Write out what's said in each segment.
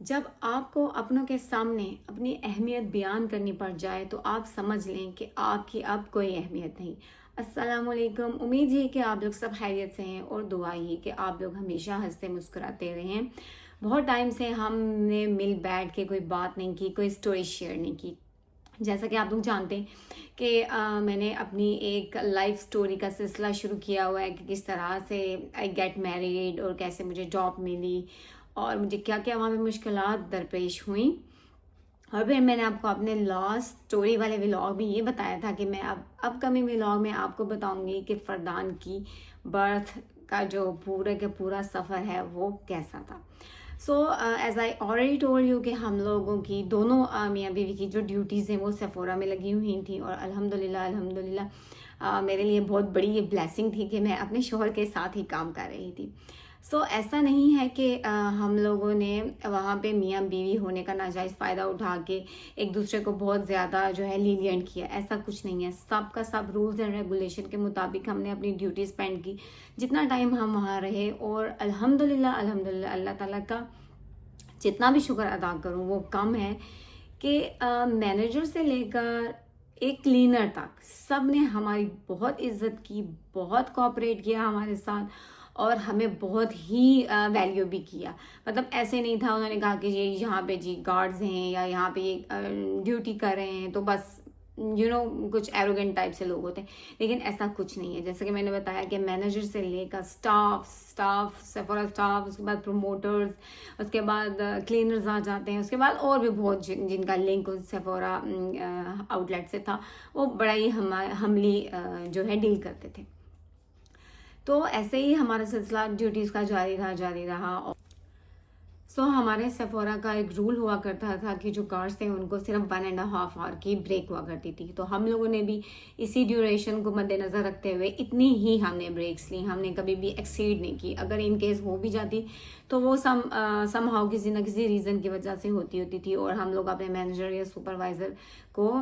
جب آپ کو اپنوں کے سامنے اپنی اہمیت بیان کرنی پڑ جائے تو آپ سمجھ لیں کہ آپ کی اب کوئی اہمیت نہیں۔ السلام علیکم، امید ہے کہ آپ لوگ سب خیریت سے ہیں اور دعا یہ کہ آپ لوگ ہمیشہ ہنستے مسکراتے رہیں۔ بہت ٹائم سے ہم نے مل بیٹھ کے کوئی بات نہیں کی، کوئی سٹوری شیئر نہیں کی۔ جیسا کہ آپ لوگ جانتے ہیں کہ میں نے اپنی ایک لائف سٹوری کا سلسلہ شروع کیا ہوا ہے کہ کس طرح سے آئی گیٹ میریڈ اور کیسے مجھے جاب ملی اور مجھے کیا کیا وہاں پہ مشکلات درپیش ہوئیں۔ اور پھر میں نے آپ کو اپنے لاسٹ سٹوری والے ولاگ میں یہ بتایا تھا کہ میں اب کمنگ ولاگ میں آپ کو بتاؤں گی کہ فردان کی برتھ کا جو پورے کا پورا سفر ہے وہ کیسا تھا۔ So as I already told you کہ ہم لوگوں کی دونوں میاں بیوی کی جو ڈیوٹیز ہیں وہ سیفورا میں لگی ہوئی تھیں، اور الحمدللہ میرے لیے بہت بڑی یہ بلیسنگ تھی کہ میں اپنے شوہر کے ساتھ ہی کام کر رہی تھی۔ سو ایسا نہیں ہے کہ ہم لوگوں نے وہاں پہ میاں بیوی ہونے کا ناجائز فائدہ اٹھا کے ایک دوسرے کو بہت زیادہ جو ہے لینینٹ کیا، ایسا کچھ نہیں ہے۔ سب کا سب رولز اینڈ ریگولیشن کے مطابق ہم نے اپنی ڈیوٹی اسپینڈ کی جتنا ٹائم ہم وہاں رہے، اور الحمدللہ اللہ تعالیٰ کا جتنا بھی شکر ادا کروں وہ کم ہے کہ مینیجر سے لے کر ایک کلینر تک سب نے ہماری بہت عزت کی، بہت کوآپریٹ کیا ہمارے ساتھ، اور ہمیں بہت ہی ویلیو بھی کیا۔ مطلب ایسے نہیں تھا انہوں نے کہا کہ یہ یہاں پہ جی گارڈز ہیں یا یہاں پہ یہ ڈیوٹی کر رہے ہیں تو بس کچھ ایروگنٹ ٹائپ سے لوگ ہوتے ہیں، لیکن ایسا کچھ نہیں ہے۔ جیسے کہ میں نے بتایا کہ مینیجر سے لے کر اسٹاف سیفورا اسٹاف، اس کے بعد پروموٹرز، اس کے بعد کلینرز آ جاتے ہیں، اس کے بعد اور بھی بہت جن کا لنک سیفورا آؤٹ لیٹ سے تھا، وہ بڑا ہی حملی جو ہے ڈیل کرتے تھے۔ تو ایسے ہی ہمارا سلسلہ ڈیوٹیز کا جاری رہا۔ سو ہمارے سیفورا کا ایک رول ہوا کرتا تھا کہ جو گارڈز تھے ان کو صرف 1.5 آور کی بریک ہوا کرتی تھی، تو ہم لوگوں نے بھی اسی ڈیوریشن کو مد نظر رکھتے ہوئے اتنی ہی ہم نے بریکس لی، ہم نے کبھی بھی ایکسیڈ نہیں کی۔ اگر ان کیس ہو بھی جاتی تو وہ سم ہاؤ کسی نہ کسی ریزن کی وجہ سے ہوتی تھی، اور ہم لوگ اپنے مینیجر یا سپروائزر کو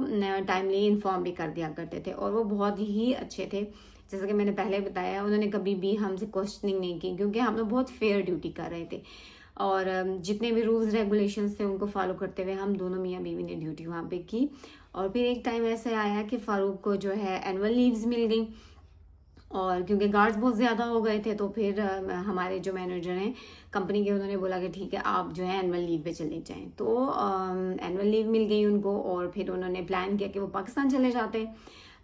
ٹائملی انفارم بھی کر دیا کرتے تھے، اور وہ بہت ہی اچھے تھے۔ جیسا کہ میں نے پہلے بتایا، انہوں نے کبھی بھی ہم سے کوسچننگ نہیں کی کیونکہ ہم لوگ بہت فیئر ڈیوٹی کر رہے تھے، اور جتنے بھی رولز ریگولیشنز تھے ان کو فالو کرتے ہوئے ہم دونوں میاں بیوی نے ڈیوٹی وہاں پہ کی۔ اور پھر ایک ٹائم ایسے آیا کہ فاروق کو جو ہے اینول لیوز مل گئیں، اور کیونکہ گارڈز بہت زیادہ ہو گئے تھے تو پھر ہمارے جو مینیجر ہیں کمپنی کے، انہوں نے بولا کہ ٹھیک ہے آپ جو ہے اینول لیو پہ چلے جائیں۔ تو اینول لیو مل گئی ان کو، اور پھر انہوں نے پلان کیا کہ وہ پاکستان چلے جاتے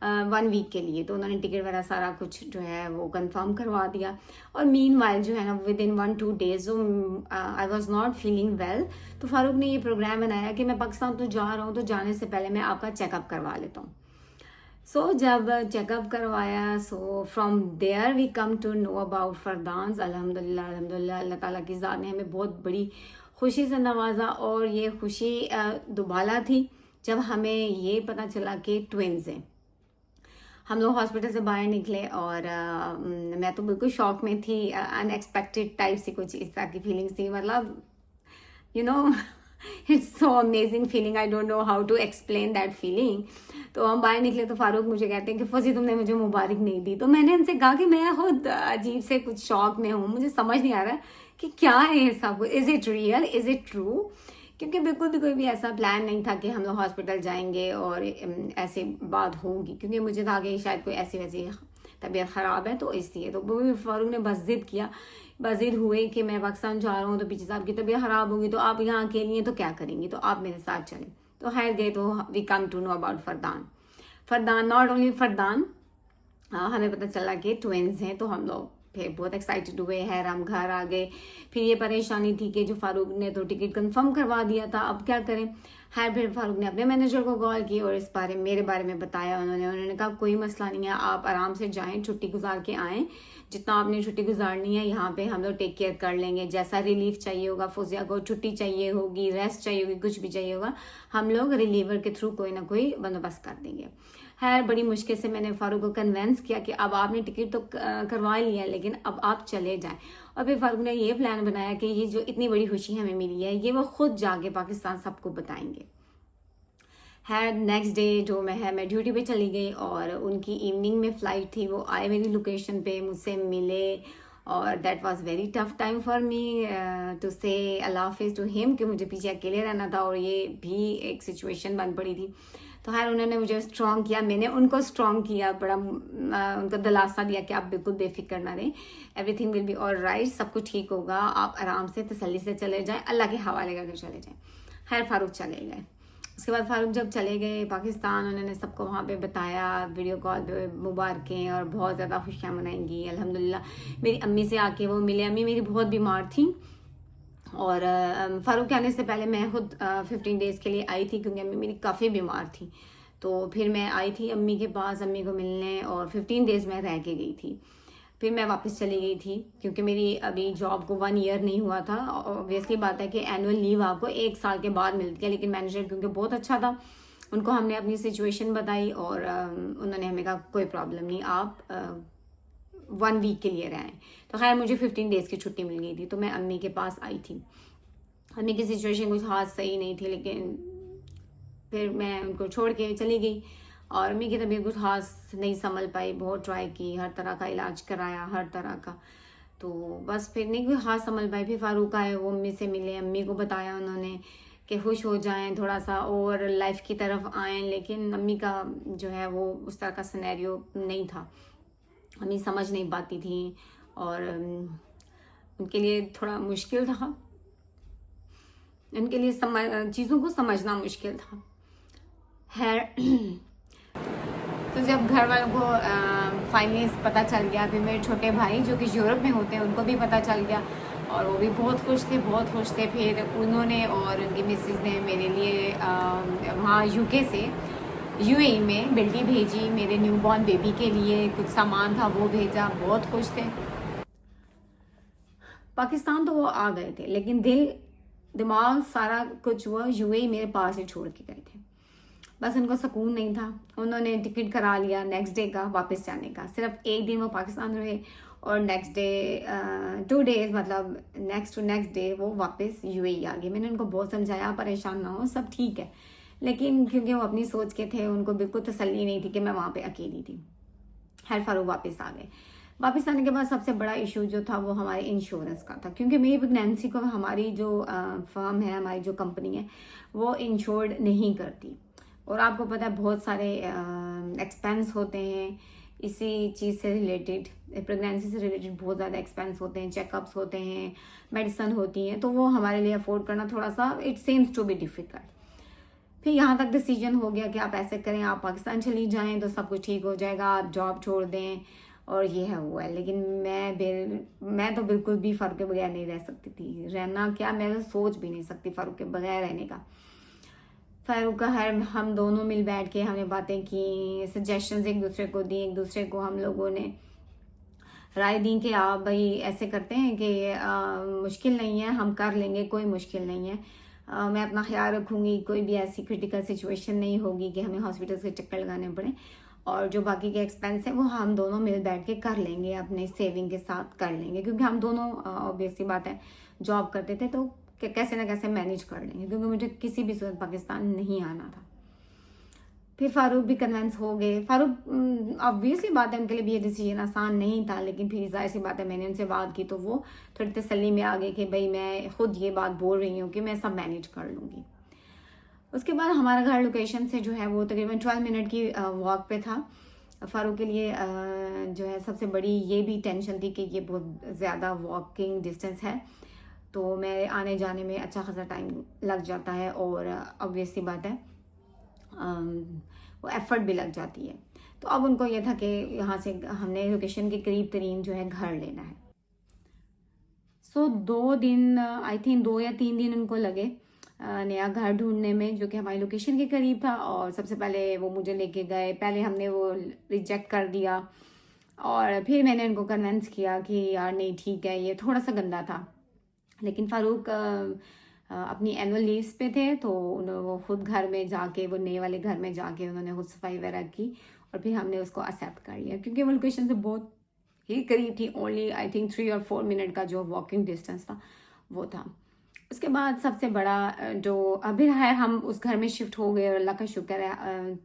1 ویک کے لیے، تو انہوں نے ٹکٹ وغیرہ سارا کچھ جو ہے وہ کنفرم کروا دیا۔ اور مین وائل جو ہے نا with in 1-2 days I was not feeling well, تو فاروق نے یہ پروگرام بنایا کہ میں پاکستان تو جا رہا ہوں، تو جانے سے پہلے میں آپ کا چیک اپ کروا لیتا ہوں۔ سو جب چیک اپ کروایا، so from there we come to know about فردانز۔ الحمدللہ اللہ تعالیٰ کی ذات نے ہمیں بہت بڑی خوشی سے نوازا، اور یہ خوشی دوبالا تھی جب ہمیں یہ پتہ چلا کہ ٹوینز ہیں۔ ہم لوگ ہاسپٹل سے باہر نکلے اور میں تو بالکل شوق میں تھی، ان ایکسپیکٹڈ ٹائپ سی کچھ اس طرح کی فیلنگس تھی، مطلب it's so amazing feeling, I don't know how to explain that feeling. تو ہم باہر نکلے تو فاروق مجھے کہتے ہیں کہ فوزی تم نے مجھے مبارک نہیں دی، تو میں نے ان سے کہا کہ میں خود عجیب سے کچھ شوق میں ہوں، مجھے سمجھ نہیں آ رہا کہ کیا ہے یہ سب، is it real, is it true, کیونکہ بالکل بھی کوئی بھی ایسا پلان نہیں تھا کہ ہم لوگ ہاسپٹل جائیں گے اور ایسی بات ہوگی، کیونکہ مجھے تھا کہ شاید کوئی ایسی ویسی طبیعت خراب ہے تو اس لیے۔ تو فاروق نے بس ضد کیا، ضد ہوئے کہ میں پاکستان جا رہا ہوں تو پیچھے صاحب کی طبیعت خراب ہوگی تو آپ یہاں اکیلی ہیں تو کیا کریں گی، تو آپ میرے ساتھ چلیں۔ تو خیر گئے، تو we come to know about فردان، ناٹ اونلی فردان، ہمیں پتہ چلا کہ ٹوینز ہیں، تو ہم لوگ پھر بہت ایکسائٹیڈ ہوئے ہیں، ہم گھر آ گئے۔ پھر یہ پریشانی تھی کہ جو فاروق نے تو ٹکٹ کنفرم کروا دیا تھا، اب کیا کریں۔ خیر پھر فاروق نے اپنے مینیجر کو کال کی اور اس میرے بارے میں بتایا، انہوں نے کہا کوئی مسئلہ نہیں ہے، آپ آرام سے جائیں، چھٹی گزار کے آئیں، جتنا آپ نے چھٹی گزارنی ہے یہاں پہ ہم لوگ ٹیک کیئر کر لیں گے، جیسا ریلیف چاہیے ہوگا، فوزیہ کو چھٹی چاہیے ہوگی، ریسٹ چاہیے ہوگی، کچھ بھی چاہیے ہوگا، ہم لوگ ریلیور کے تھرو کوئی نہ کوئی بندوبست کر دیں گے۔ خیر بڑی مشکل سے میں نے فاروق کو کنونس کیا کہ اب آپ نے ٹکٹ تو کروا لیا لیکن اب آپ چلے جائیں، اور پھر فاروق نے یہ پلان بنایا کہ یہ جو اتنی بڑی خوشی ہمیں ملی ہے یہ وہ خود جا کے پاکستان سب کو بتائیں گے۔ خیر نیکسٹ ڈے جو میں ڈیوٹی پہ چلی گئی، اور ان کی ایوننگ میں فلائٹ تھی، وہ آئے میری لوکیشن پہ، مجھ سے ملے، اور that was very tough time for me to سے اللہ حافظ ٹو ہیم کہ مجھے پیچھے اکیلے رہنا تھا اور یہ بھی ایک سچویشن بن پڑی تھی. تو خیر انہوں نے مجھے اسٹرانگ کیا, میں نے ان کو اسٹرانگ کیا, بڑا ان کو دلاسا دیا کہ آپ بالکل بے فکر نہ رہیں, everything will be all right, سب کچھ ٹھیک ہوگا, آپ آرام سے تسلی سے چلے جائیں, اللہ کے حوالے کر کے چلے جائیں. خیر فاروق چلے گئے. اس کے بعد فاروق جب چلے گئے پاکستان, انہوں نے سب کو وہاں پہ بتایا, ویڈیو کال پہ مبارکیں اور بہت زیادہ خوشیاں منائیں گی الحمدللہ. میری امی سے آ کے وہ ملے, امی میری بہت بیمار تھیں, اور فاروق کے آنے سے پہلے میں خود 15 ڈیز کے لیے آئی تھی کیونکہ امی میری کافی بیمار تھی. تو پھر میں آئی تھی امی کے پاس امی کو ملنے, اور 15 ڈیز میں رہ کے گئی تھی. پھر میں واپس چلی گئی تھی کیونکہ میری ابھی جاب کو 1 ایئر نہیں ہوا تھا. اوبویسلی بات ہے کہ اینول لیو آپ کو 1 سال کے بعد ملتی ہے, لیکن مینیجر کیونکہ بہت اچھا تھا, ان کو ہم نے اپنی سچویشن بتائی اور انہوں نے ہمیں کہا کوئی پرابلم نہیں, آپ 1 ویک کے لیے رہیں. تو خیر مجھے 15 ڈیز کی چھٹی مل گئی تھی, تو میں امی کے پاس آئی تھی. امی کی سچویشن کچھ خاص صحیح نہیں تھی, لیکن پھر میں ان کو چھوڑ کے چلی گئی, اور امی کی طبیعت کچھ خاص نہیں سنبھل پائی, بہت ٹرائی کی, ہر طرح کا علاج کرایا, ہر طرح کا, تو بس پھر نہیں کوئی خاص سنبھل پائی. پھر فاروق آئے, وہ امی سے ملے, امی کو بتایا انہوں نے کہ خوش ہو جائیں تھوڑا سا اور لائف کی طرف آئیں, لیکن امی کا جو ہے وہ اس طرح کا سینیریو نہیں تھا, امی سمجھ نہیں پاتی تھیں, اور ان کے لیے تھوڑا مشکل تھا, ان کے لیے چیزوں کو سمجھنا مشکل تھا. خیر تو جب گھر والوں کو فائنلی پتہ چل گیا, پھر میرے چھوٹے بھائی جو کہ یورپ میں ہوتے ہیں ان کو بھی پتہ چل گیا, اور وہ بھی بہت خوش تھے, بہت خوش تھے. پھر انہوں نے اور ان کی مسز نے میرے لیے وہاں UK سے UAE میں بلٹی بھیجی, میرے نیو بورن بیبی کے لیے کچھ سامان تھا وہ بھیجا, بہت خوش تھے. پاکستان تو وہ آ گئے تھے, لیکن دل دماغ سارا کچھ وہ UAE میرے پاس ہی چھوڑ کے گئے تھے. بس ان کو سکون نہیں تھا, انہوں نے ٹکٹ کرا لیا نیکسٹ ڈے کا واپس جانے کا. صرف 1 دن وہ پاکستان رہے, اور نیکسٹ ڈے 2 ڈیز مطلب نیکسٹ ڈے وہ واپس UAE آ گئے. میں نے ان کو بہت سمجھایا پریشان نہ ہو, سب ٹھیک ہے, لیکن کیونکہ وہ اپنی سوچ کے تھے, ان کو بالکل تسلی نہیں تھی کہ میں وہاں پہ اکیلی تھی. خیر فاروق واپس آ گئے. واپس آنے کے بعد سب سے بڑا ایشو جو تھا وہ ہمارے انشورنس کا تھا, کیونکہ میری پریگنینسی کو ہماری جو فرم ہے, ہماری جو کمپنی ہے, وہ انشورڈ نہیں کرتی. اور آپ کو پتہ ہے بہت سارے ایکسپینس ہوتے ہیں اسی چیز سے ریلیٹڈ, پریگنینسی سے ریلیٹڈ بہت زیادہ ایکسپینس ہوتے ہیں, چیک اپس ہوتے ہیں, میڈیسن ہوتی ہیں, تو وہ ہمارے لیے افورڈ کرنا تھوڑا سا it seems to be difficult. پھر یہاں تک ڈیسیجن ہو گیا کہ آپ ایسے کریں, آپ پاکستان چلی جائیں تو سب کچھ ٹھیک ہو جائے گا, آپ جاب چھوڑ دیں, اور یہ ہے وہ ہے. لیکن میں تو بالکل بھی فاروق کے بغیر نہیں رہ سکتی تھی. رہنا کیا, میں تو سوچ بھی نہیں سکتی فاروق کے بغیر رہنے کا. فاروق کا ہم دونوں مل بیٹھ کے ہم نے باتیں کی, سجیشنز ایک دوسرے کو دی, ایک دوسرے کو ہم لوگوں نے رائے دی کہ آپ بھائی ایسے کرتے ہیں کہ مشکل نہیں ہے, ہم کر لیں گے, کوئی مشکل نہیں ہے, میں اپنا خیال رکھوں گی, کوئی بھی ایسی کرٹیکل سچویشن نہیں ہوگی کہ ہمیں ہاسپٹلس کے چکر لگانے پڑیں, اور جو باقی کے ایکسپینس ہیں وہ ہم دونوں مل بیٹھ کے کر لیں گے, اپنے سیونگ کے ساتھ کر لیں گے, کیونکہ ہم دونوں اوبویسلی بات ہے جاب کرتے تھے, تو کہ کیسے نہ کیسے مینیج کر لیں گے, کیونکہ مجھے کسی بھی صورت پاکستان نہیں آنا تھا. پھر فاروق بھی کنونس ہو گئے. فاروق آبویسلی بات ہے ان کے لیے بھی یہ ڈیسیجن آسان نہیں تھا, لیکن پھر ظاہر سی بات ہے میں نے ان سے بات کی تو وہ تھوڑی تسلی میں آ گئی کہ بھائی میں خود یہ بات بول رہی ہوں کہ میں سب مینیج کر لوں گی. اس کے بعد ہمارا گھر لوکیشن سے جو ہے وہ تقریباً 12 منٹ کی واک پہ تھا. فاروق کے لیے جو ہے سب سے بڑی یہ بھی ٹینشن تھی کہ یہ بہت زیادہ واکنگ ڈسٹینس ہے, تو میرے آنے جانے میں اچھا خاصا ٹائم لگ جاتا ہے, اور obviously بات ہے وہ ایفرٹ بھی لگ جاتی ہے. تو اب ان کو یہ تھا کہ یہاں سے ہم نے لوکیشن کے قریب ترین جو ہے گھر لینا ہے. سو 2 دن آئی تھنک 2 یا 3 دن ان کو لگے نیا گھر ڈھونڈنے میں, جو کہ ہماری لوکیشن کے قریب تھا. اور سب سے پہلے وہ مجھے لے کے گئے, پہلے ہم نے وہ ریجیکٹ کر دیا, اور پھر میں نے ان کو کنونس کیا کہ یار نہیں ٹھیک ہے, یہ تھوڑا سا گندا تھا. لیکن فاروق اپنی اینول لیوز پہ تھے, تو وہ خود گھر میں جا کے, وہ نئے والے گھر میں جا کے انہوں نے خود صفائی وغیرہ کی, اور پھر ہم نے اس کو ایکسیپٹ کر لیا, کیونکہ وہ لوکیشن سے بہت ہی قریب تھی. اونلی آئی تھنک 3 اور 4 منٹ کا جو واکنگ ڈسٹینس تھا وہ تھا. اس کے بعد سب سے بڑا جو ابھی ہے، ہم اس گھر میں شفٹ ہو گئے اور اللہ کا شکر ہے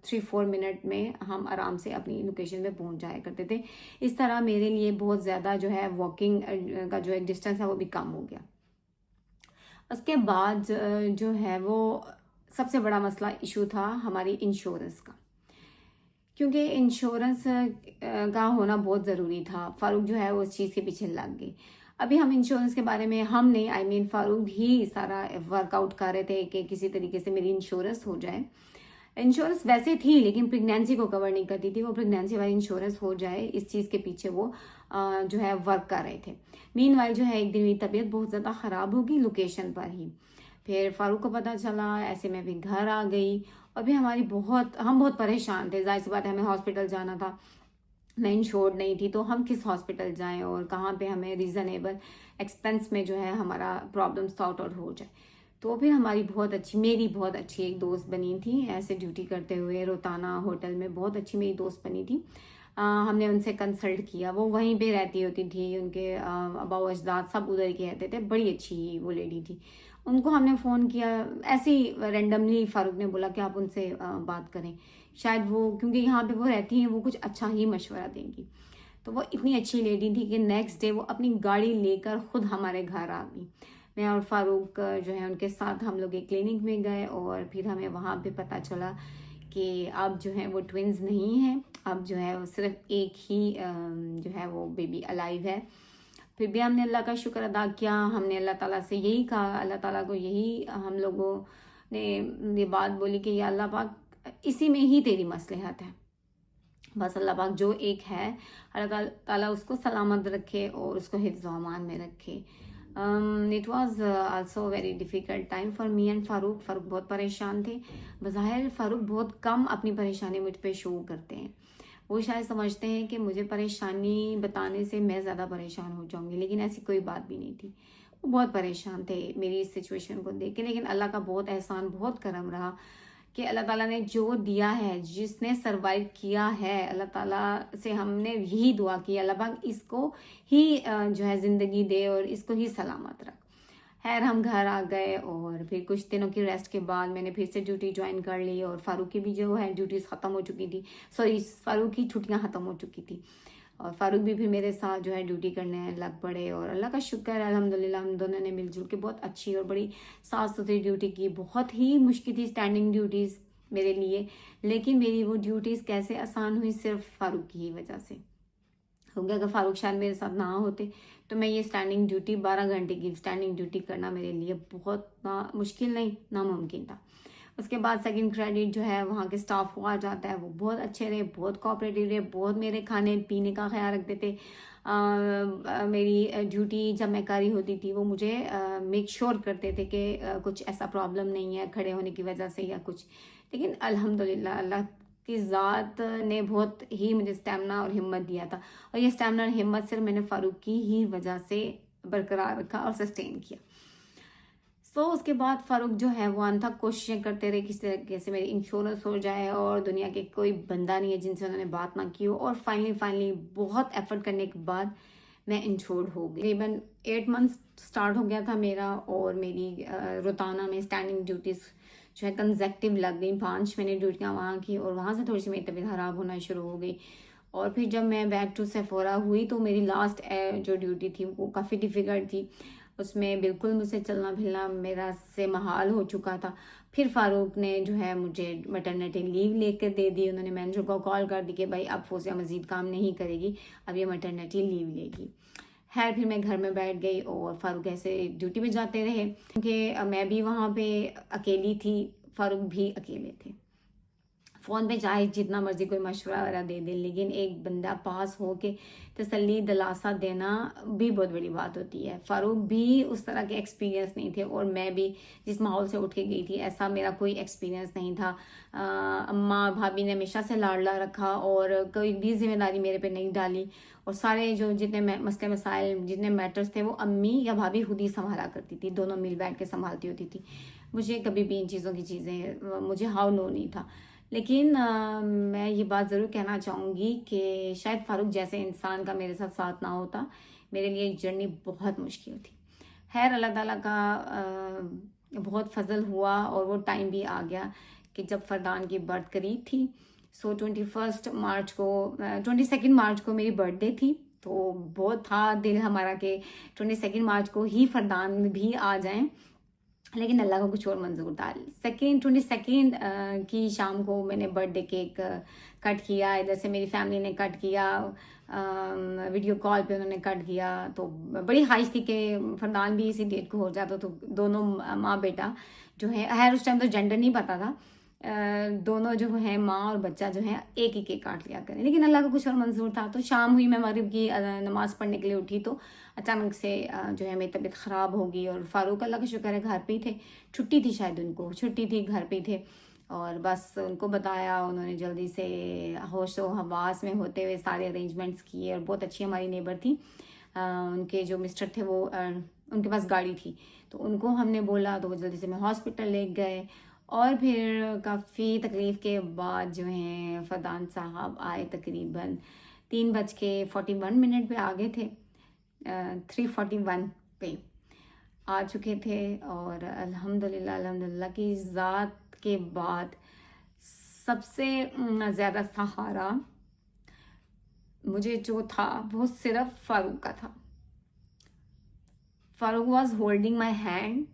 3-4 منٹ میں ہم آرام سے اپنی لوکیشن پہ پہنچ جایا کرتے تھے. اس طرح میرے لیے بہت زیادہ جو ہے واکنگ کا جو ہے ڈسٹینس ہے وہ بھی کم ہو گیا. اس کے بعد جو ہے وہ سب سے بڑا مسئلہ ایشو تھا ہماری انشورنس کا، کیونکہ انشورنس کا ہونا بہت ضروری تھا. فاروق جو ہے وہ اس چیز کے پیچھے لگ گئی. ابھی ہم انشورنس کے بارے میں ہم نہیں فاروق ہی سارا ورک آؤٹ کر رہے تھے کہ کسی طریقے سے میری انشورنس ہو جائے. انشورنس ویسے تھی لیکن پریگنینسی کو کور نہیں کرتی تھی. وہ پریگنینسی والی انشورنس ہو جائے اس چیز کے پیچھے وہ جو ہے ورک کر رہے تھے. مین وائل جو ہے ایک دن میری طبیعت بہت زیادہ خراب ہوگی لوکیشن پر ہی. پھر فاروق کو پتہ چلا، ایسے میں بھی گھر آ گئی اور بھی ہم بہت پریشان تھے. ظاہر سی بات ہے ہمیں ہاسپٹل جانا تھا، میں انشورڈ نہیں تھی تو ہم کس ہاسپٹل جائیں اور کہاں پہ ہمیں ریزنیبل ایکسپینس میں جو ہے ہمارا پرابلم سارٹ آؤٹ ہو جائے. تو پھر میری بہت اچھی ایک دوست بنی تھی، ایسے ڈیوٹی کرتے ہوئے روتانا ہوٹل میں بہت اچھی میری دوست بنی تھی. ہم نے ان سے کنسلٹ کیا، وہ وہیں پہ رہتی ہوتی تھی، ان کے آبا و اجداد سب ادھر کے رہتے تھے. بڑی اچھی وہ لیڈی تھی. ان کو ہم نے فون کیا، ایسے ہی رینڈملی فاروق نے بولا کہ آپ ان سے بات کریں، شاید وہ کیونکہ یہاں پہ وہ رہتی ہیں وہ کچھ اچھا ہی مشورہ دیں گی. تو وہ اتنی اچھی لیڈی تھی کہ نیکسٹ ڈے وہ اپنی گاڑی لے کر خود ہمارے گھر آ گئی. میں اور فاروق جو ہے ان کے ساتھ ہم لوگ ایک کلینک میں گئے اور پھر ہمیں وہاں پہ پتہ چلا کہ اب جو ہے وہ ٹوینز نہیں ہیں، اب جو ہے وہ صرف ایک ہی جو ہے وہ بیبی الائیو ہے. پھر بھی ہم نے اللہ کا شکر ادا کیا. ہم نے اللہ تعالیٰ سے یہی کہا، اللہ تعالیٰ کو یہی ہم لوگوں نے یہ بات بولی کہ یا اللہ پاک اسی میں ہی تیری مصلحت ہے. بس اللہ پاک جو ایک ہے اللہ تعالیٰ اس کو سلامت رکھے اور اس کو حفظ و امان میں رکھے. It was also very difficult time for me and فاروق بہت پریشان تھے. بظاہر فاروق بہت کم اپنی پریشانی مجھ پہ شو کرتے ہیں. وہ شاید سمجھتے ہیں کہ مجھے پریشانی بتانے سے میں زیادہ پریشان ہو جاؤں گی، لیکن ایسی کوئی بات بھی نہیں تھی. وہ بہت پریشان تھے میری اس سچویشن کو دیکھ کے. لیکن اللہ کا بہت احسان، بہت کرم رہا کہ اللہ تعالیٰ نے جو دیا ہے، جس نے سروائیو کیا ہے، اللہ تعالیٰ سے ہم نے یہی دعا کی اللہ پاک اس کو ہی جو ہے زندگی دے اور اس کو ہی سلامت رکھ. خیر ہم گھر آ گئے اور پھر کچھ دنوں کی ریسٹ کے بعد میں نے پھر سے ڈیوٹی جوائن کر لی اور فاروق کی بھی جو ہے ڈیوٹیز ختم ہو چکی تھی. فاروق کی چھٹیاں ختم ہو چکی تھی اور فاروق بھی پھر میرے ساتھ جو ہے ڈیوٹی کرنے لگ پڑے. اور اللہ کا شکر ہے الحمدللہ ہم دونوں نے مل جل کے بہت اچھی اور بڑی صاف ستھری ڈیوٹی کی. بہت ہی مشکل تھی اسٹینڈنگ ڈیوٹیز میرے لیے، لیکن میری وہ ڈیوٹیز کیسے آسان ہوئی صرف فاروق کی ہی وجہ سے. کیونکہ اگر فاروق شاید میرے ساتھ نہ ہوتے تو میں یہ اسٹینڈنگ ڈیوٹی 12 گھنٹے کی اسٹینڈنگ ڈیوٹی کرنا میرے لیے بہت مشکل نہیں، ناممکن تھا. اس کے بعد سیکنڈ کریڈٹ جو ہے وہاں کے اسٹاف کو آ جاتا ہے، وہ بہت اچھے رہے، بہت کوآپریٹیو رہے، بہت میرے کھانے پینے کا خیال رکھتے تھے. میری ڈیوٹی جب میں کاری ہوتی تھی وہ مجھے میک شور کرتے تھے کہ کچھ ایسا پرابلم نہیں ہے کھڑے ہونے کی وجہ سے یا کچھ. لیکن الحمدللہ اللہ کی ذات نے بہت ہی مجھے اسٹیمنا اور ہمت دیا تھا، اور یہ اسٹیمنا اور ہمت صرف میں نے فاروق کی ہی وجہ سے برقرار رکھا اور سسٹین کیا. اس کے بعد فاروق جو ہے وہ انتھک کوششیں کرتے رہے کس طریقے سے میری انشورنس ہو جائے، اور دنیا کے کوئی بندہ نہیں ہے جن سے انہوں نے بات نہ کی ہو. اور فائنلی بہت ایفرٹ کرنے کے بعد میں انشورڈ ہو گئی. تقریباً 8 منتھس اسٹارٹ ہو گیا تھا میرا، اور میری روتانا میں اسٹینڈنگ ڈیوٹیز جو ہے کنزیکٹیو لگ گئی. 5 میں نے ڈیوٹیاں وہاں کی اور وہاں سے تھوڑی سی میری طبیعت خراب ہونا شروع ہو گئی. اور پھر جب میں بیک ٹو سیفورا ہوئی تو میری لاسٹ جو ڈیوٹی تھی وہ کافی ڈیفیکلٹ تھی. اس میں بالکل مجھ سے چلنا پھرنا میرا سے محال ہو چکا تھا. پھر فاروق نے جو ہے مجھے میٹرنیٹی لیو لے کر دے دی. انہوں نے مینیجر کو کال کر دی کہ بھائی اب فوزیہ مزید کام نہیں کرے گی، اب یہ میٹرنیٹی لیو لے گی. خیر پھر میں گھر میں بیٹھ گئی اور فاروق ایسے ڈیوٹی پہ جاتے رہے، کیونکہ میں بھی وہاں پہ اکیلی تھی، فاروق بھی اکیلے تھے. فون پہ چاہے جتنا مرضی کوئی مشورہ وغیرہ دے دے، لیکن ایک بندہ پاس ہو کے تسلی دلاسا دینا بھی بہت بڑی بات ہوتی ہے. فاروق بھی اس طرح کے ایکسپیرینس نہیں تھے، اور میں بھی جس ماحول سے اٹھ کے گئی تھی ایسا میرا کوئی ایکسپیرینس نہیں تھا. اماں بھابھی نے ہمیشہ سے لاڈلا رکھا اور کوئی بھی ذمہ داری میرے پہ نہیں ڈالی، اور سارے جو جتنے مسئلے مسائل جتنے میٹرز تھے وہ امی یا بھابھی خود ہی سنبھالا کرتی تھی، دونوں مل بیٹھ کے سنبھالتی ہوتی تھی. مجھے کبھی بھی ان چیزوں کی مجھے ہاؤ نو نہیں تھا. لیکن میں یہ بات ضرور کہنا چاہوں گی کہ شاید فاروق جیسے انسان کا میرے ساتھ نہ ہوتا، میرے لیے جرنی بہت مشکل تھی. خیر اللہ تعالیٰ کا بہت فضل ہوا اور وہ ٹائم بھی آ گیا کہ جب فردان کی برتھ قریب تھی. سو 22 مارچ کو میری برتھ ڈے تھی. تو بہت تھا دل ہمارا کہ 22 مارچ کو ہی فردان بھی آ جائیں، لیکن اللہ کو کچھ اور منظور تھا. 22 کی شام کو میں نے برتھ ڈے کیک کٹ کیا. ادھر سے میری فیملی نے کٹ کیا، ویڈیو کال پہ انہوں نے کٹ کیا. تو بڑی خواہش تھی کہ فردان بھی اسی ڈیٹ کو ہو جاتا، تو دونوں ماں بیٹا جو ہے، خیر اس ٹائم تو جینڈر نہیں پتا تھا، دونوں جو ہیں ماں اور بچہ جو ہے ایک ہی کیک کاٹ لیا کریں. لیکن اللہ کا کچھ اور منظور تھا. تو شام ہوئی، میں مغرب کی نماز پڑھنے کے لیے اٹھی تو اچانک سے جو ہے میری طبیعت خراب ہوگی. اور فاروق اللہ کا شکر ہے گھر پہ ہی تھے، چھٹی تھی شاید، ان کو چھٹی تھی، گھر پہ ہی تھے. اور بس ان کو بتایا، انہوں نے جلدی سے ہوش و حواس میں ہوتے ہوئے سارے ارینجمنٹس کیے. اور بہت اچھی ہماری نیبر تھی، ان کے جو مسٹر تھے وہ ان کے پاس گاڑی تھی، تو ان کو ہم نے بولا تو وہ جلدی سے میں ہاسپٹل لے گئے. اور پھر کافی تکلیف کے بعد جو ہیں فردان صاحب آئے. تقریباً 3:41 پہ آ گئے تھے، 3:41 پہ آ چکے تھے. اور الحمدللہ کی ذات کے بعد سب سے زیادہ سہارا مجھے جو تھا وہ صرف فاروق کا تھا. فاروق واز ہولڈنگ مائی ہینڈ.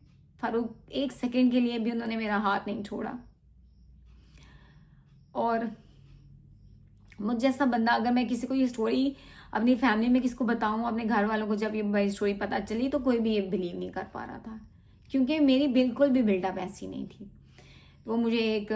فاروق ایک سیکنڈ کے لیے بھی انہوں نے میرا ہاتھ نہیں چھوڑا. اور مجھ جیسا بندہ، اگر میں کسی کو یہ اسٹوری اپنی فیملی میں کس کو بتاؤں، اپنے گھر والوں کو جب یہ بڑی اسٹوری پتہ چلی تو کوئی بھی یہ بلیو نہیں کر پا رہا تھا، کیونکہ میری بالکل بھی بلڈ اپ ایسی نہیں تھی. وہ مجھے ایک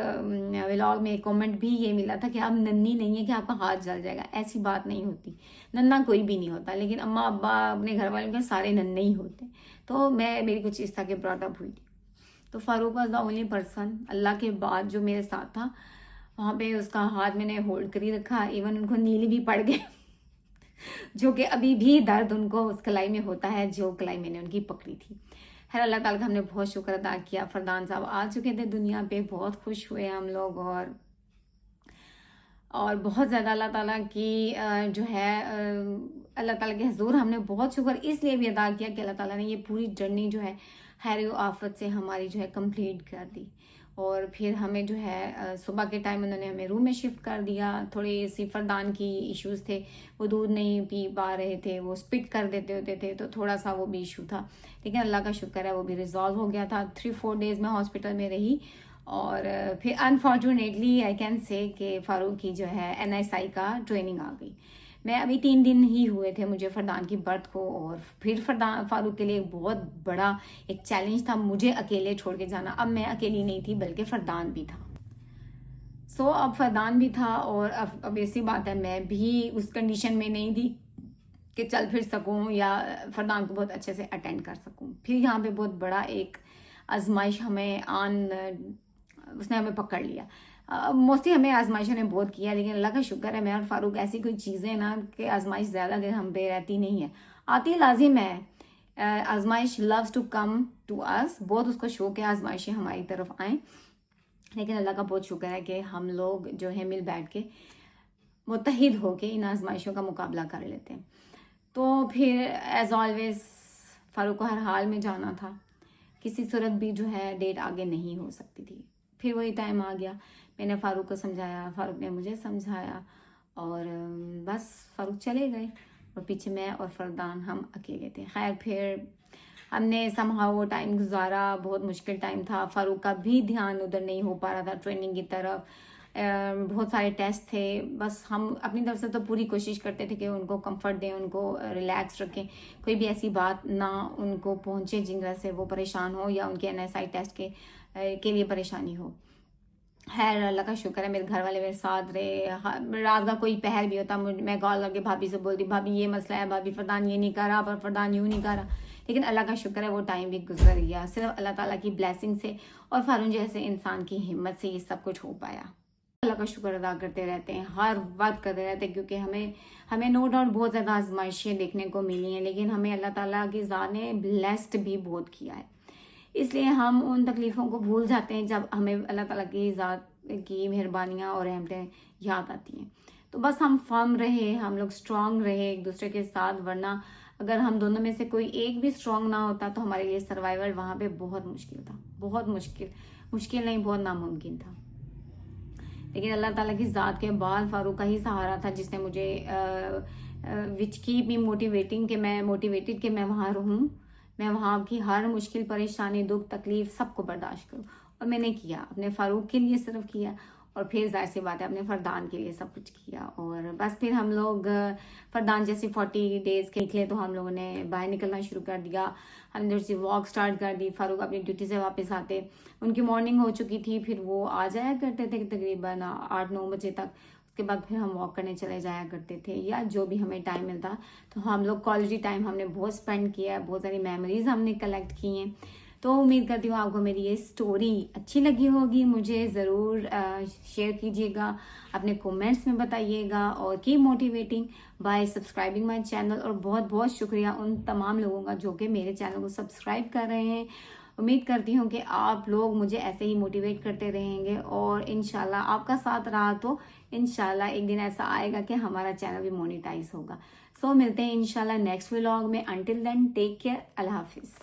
ولاگ میں ایک کامنٹ بھی یہ ملا تھا کہ آپ ننھی نہیں ہے کہ آپ کا ہاتھ جل جائے گا. ایسی بات نہیں ہوتی، ننھا کوئی بھی نہیں ہوتا، لیکن اماں ابا اپنے گھر والوں کے سارے ننھے ہی ہوتے. تو میری کچھ اس طرح کے براٹ اپ ہوئی تھی. تو فاروق واز دا اونلی پرسن اللہ کے بعد جو میرے ساتھ تھا. وہاں پہ اس کا ہاتھ میں نے ہولڈ کر ہی رکھا. ایون ان کو نیلی بھی پڑ گئے جو کہ ابھی بھی درد ان کو اس کلائی میں ہوتا ہے جو کلائی میں نے ان کی پکڑی تھی. خیر اللہ تعالیٰ کا ہم نے بہت شکر ادا کیا. فردان صاحب آ چکے تھے دنیا پہ، بہت خوش ہوئے ہم لوگ. اور بہت زیادہ اللہ تعالیٰ کی جو ہے اللہ تعالیٰ کے حضور ہم نے بہت شکر اس لیے بھی ادا کیا کہ اللہ تعالیٰ نے یہ پوری جرنی جو ہے خیر و آفت سے ہماری جو ہے کمپلیٹ کر دی. اور پھر ہمیں جو ہے صبح کے ٹائم انہوں نے ہمیں روم میں شفٹ کر دیا. تھوڑے سی فردان کی ایشوز تھے، وہ دودھ نہیں پی پا رہے تھے، وہ اسپٹ کر دیتے ہوتے تھے، تو تھوڑا سا وہ بھی ایشو تھا. لیکن اللہ کا شکر ہے وہ بھی ریزالو ہو گیا تھا. 3-4 ڈیز میں ہاسپٹل میں رہی. اور پھر انفارچونیٹلی آئی کین سے کہ فاروق کی جو ہے NSI کا ٹریننگ آ گئی. میں ابھی 3 دن ہی ہوئے تھے مجھے فردان کی برتھ کو. اور پھر فاروق کے لیے ایک بہت بڑا ایک چیلنج تھا مجھے اکیلے چھوڑ کے جانا. اب میں اکیلی نہیں تھی بلکہ فردان بھی تھا. اب فردان بھی تھا. اور اب ایسی بات ہے میں بھی اس کنڈیشن میں نہیں تھی کہ چل پھر سکوں یا فردان کو بہت اچھے سے اٹینڈ کر سکوں. پھر یہاں پہ بہت بڑا ایک آزمائش اس نے ہمیں پکڑ لیا. موسٹلی ہمیں آزمائشوں نے بہت کیا، لیکن اللہ کا شکر ہے میں اور فاروق ایسی کوئی چیزیں نا کہ آزمائش زیادہ دیر ہم پہ رہتی نہیں ہے، آتی لازم ہے. آزمائش لوز ٹو کم ٹو اس، بہت اس کو شوق ہے آزمائشیں ہماری طرف آئیں. لیکن اللہ کا بہت شکر ہے کہ ہم لوگ جو ہے مل بیٹھ کے متحد ہو کے ان آزمائشوں کا مقابلہ کر لیتے ہیں. تو پھر ایز آلویز فاروق کو ہر حال میں جانا تھا، کسی صورت بھی جو ہے ڈیٹ آگے نہیں ہو سکتی تھی. پھر وہی ٹائم آ گیا، میں نے فاروق کو سمجھایا، فاروق نے مجھے سمجھایا، اور بس فاروق چلے گئے اور پیچھے میں اور فردان ہم اکیلے تھے. خیر پھر ہم نے somehow وہ ٹائم گزارا. بہت مشکل ٹائم تھا، فاروق کا بھی دھیان ادھر نہیں ہو پا رہا تھا ٹریننگ کی طرف. بہت سارے ٹیسٹ تھے. بس ہم اپنی طرف سے تو پوری کوشش کرتے تھے کہ ان کو کمفرٹ دیں، ان کو ریلیکس رکھیں، کوئی بھی ایسی بات نہ ان کو پہنچے جن طرح سے وہ پریشان ہو یا ان کے NSI ٹیسٹ کے لیے پریشانی ہو. خیر اللہ کا شکر ہے میرے گھر والے میرے ساتھ رہے. رات کا کوئی پہر بھی ہوتا میں کال کر کے بھابھی سے بولتی بھابھی یہ مسئلہ ہے، بھابھی فردان یہ نہیں کر رہا، پر فردان یوں نہیں کر رہا. لیکن اللہ کا شکر ہے وہ ٹائم بھی گزر گیا صرف اللہ تعالیٰ کی بلیسنگ سے اور فاروق جیسے انسان کی ہمت سے یہ سب کچھ ہو پایا. اللہ کا شکر ادا کرتے رہتے ہیں، ہر وقت کرتے رہتے ہیں، کیونکہ ہمیں نو ڈاؤٹ بہت زیادہ آزمائشیں دیکھنے کو ملی ہیں، لیکن ہمیں اللہ تعالیٰ کی ذات نے بلیسڈ بھی بہت کیا ہے. اس لیے ہم ان تکلیفوں کو بھول جاتے ہیں جب ہمیں اللہ تعالیٰ کی ذات کی مہربانیاں اور رحمتیں یاد آتی ہیں. تو بس ہم فرم رہے، ہم لوگ اسٹرانگ رہے ایک دوسرے کے ساتھ، ورنہ اگر ہم دونوں میں سے کوئی ایک بھی اسٹرانگ نہ ہوتا تو ہمارے لیے سروائیول وہاں پہ بہت مشکل تھا، بہت مشکل نہیں، بہت ناممکن تھا. لیکن اللہ تعالیٰ کی ذات کے بعد فاروق کا ہی سہارا تھا جس نے مجھے وچ کیپ می موٹیویٹنگ کہ میں موٹیویٹڈ کہ میں وہاں رہوں، میں وہاں کی ہر مشکل پریشانی دکھ تکلیف سب کو برداشت کروں. اور میں نے کیا، اپنے فاروق کے لیے صرف کیا، اور پھر ظاہر سی بات ہے اپنے فردان کے لیے سب کچھ کیا. اور بس پھر ہم لوگ فردان جیسے 40 days کے نکلے تو ہم لوگوں نے باہر نکلنا شروع کر دیا. ہم نے تھوڑی واک سٹارٹ کر دی. فاروق اپنی ڈیوٹی سے واپس آتے، ان کی مارننگ ہو چکی تھی، پھر وہ آ جایا کرتے تھے تقریباً 8-9 بجے تک. اس کے بعد پھر ہم واک کرنے چلے جایا کرتے تھے، یا جو بھی ہمیں ٹائم ملتا. تو ہم لوگ کوالٹی ٹائم ہم نے بہت اسپینڈ کیا ہے، بہت ساری میموریز ہم نے کلیکٹ کی ہیں. تو امید کرتی ہوں آپ کو میری یہ سٹوری اچھی لگی ہوگی. مجھے ضرور شیئر کیجیے گا، اپنے کومنٹس میں بتائیے گا، اور keep motivating by subscribing my channel. اور بہت بہت شکریہ ان تمام لوگوں کا جو کہ میرے چینل کو سبسکرائب کر رہے ہیں. امید کرتی ہوں کہ آپ لوگ مجھے ایسے ہی موٹیویٹ کرتے رہیں گے، اور انشاءاللہ آپ کا ساتھ رہا تو انشاءاللہ ایک دن ایسا آئے گا کہ ہمارا چینل بھی مونیٹائز ہوگا. سو ملتے ہیں انشاءاللہ نیکسٹ ولاگ میں. Until then take care. اللہ حافظ.